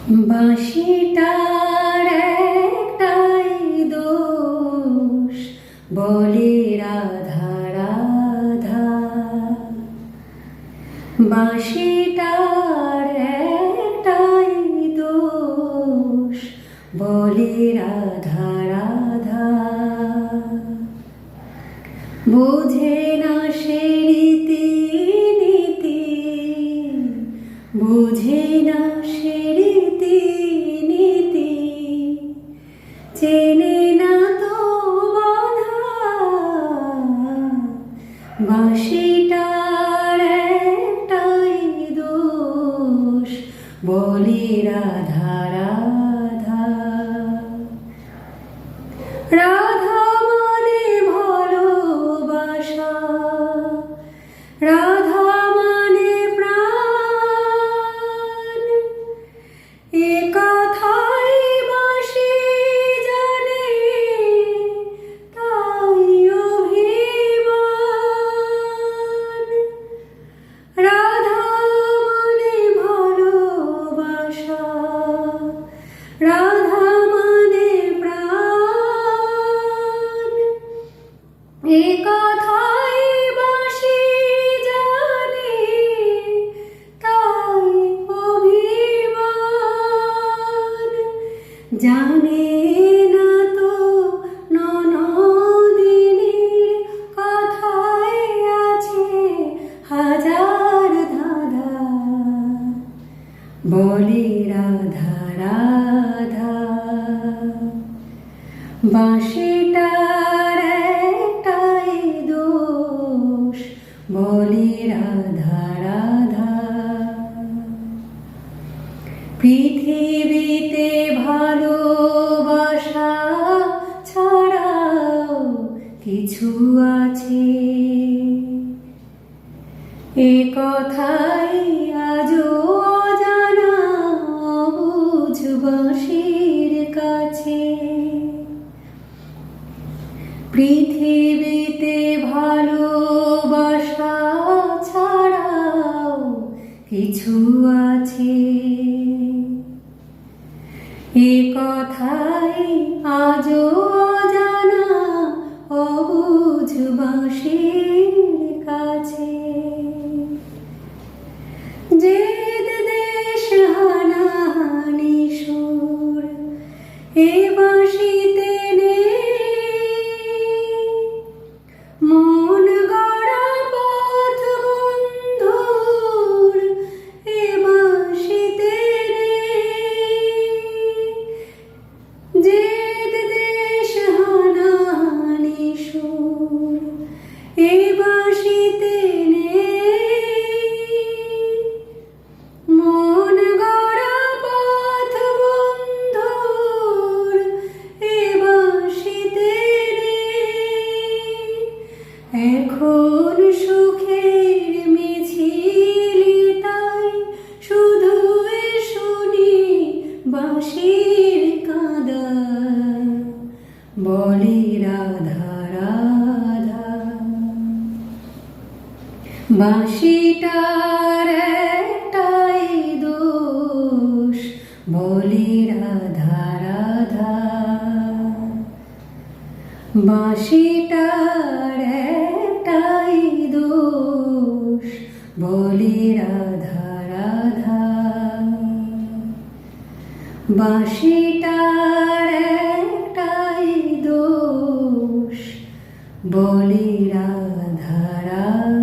বাঁশিটার একটাই দোষ, বলে রাধা রাধা। বাঁশিটার একটাই দোষ, বলে রাধা রাধা। বোঝে না সে রীতি নীতি, বোঝে না সে রীতি নীতি, চেনে না তো বাধা। বাঁশিটার একটাই দোষ, বলে রাধা রাধা। রাধা মানে ভালোবাসা, রাধা মানে প্রাণ, এ কথাই বাঁশি জানে, তাই অভিমান। রাধা মানে ভালোবাসা, রাধা মানে প্রাণ, এ কথাই বাঁশি জানে, তাই অভিমান। জানে না তো ননদিনীর কথায় আছে হাজার ধাঁধা, বলে রাধা রাধা। বাঁশিটার একটাই দোষ, বলে রাধা রাধা। পৃথিবীতে ভালোবাসা ছাড়াও কিছু আছে, এ কথাই আজও অজানা অবুঝ বাঁশির কাছে। পৃথিবীতে ভালোবাসা ছাড়াও কিছু আছে, এ কথাই আজও অজানা অবুঝ বাঁশির কাছে। জেদ দেশ হানাহানি সুর এ বাঁশিতে নেই, মন গড়া পথ বন্ধুর এ বাঁশিতে নেই। জেদ দেশ হানাহানি সুর এ বাঁশিতে নেই, মন গড়া পথ বন্ধুর এ বাঁশিতে নেই। এখন সুখের মিছিলি তাই শুধু শুনি বাঁশির কাঁদা, বলে রাধা রাধা। বাঁশিটার একটাই দোষ, বলে রাধা রাধা। বাঁশিটার একটাই দোষ, বলে রাধা রাধা। বাঁশিটার একটাই দোষ, বলে রাধা রাধা।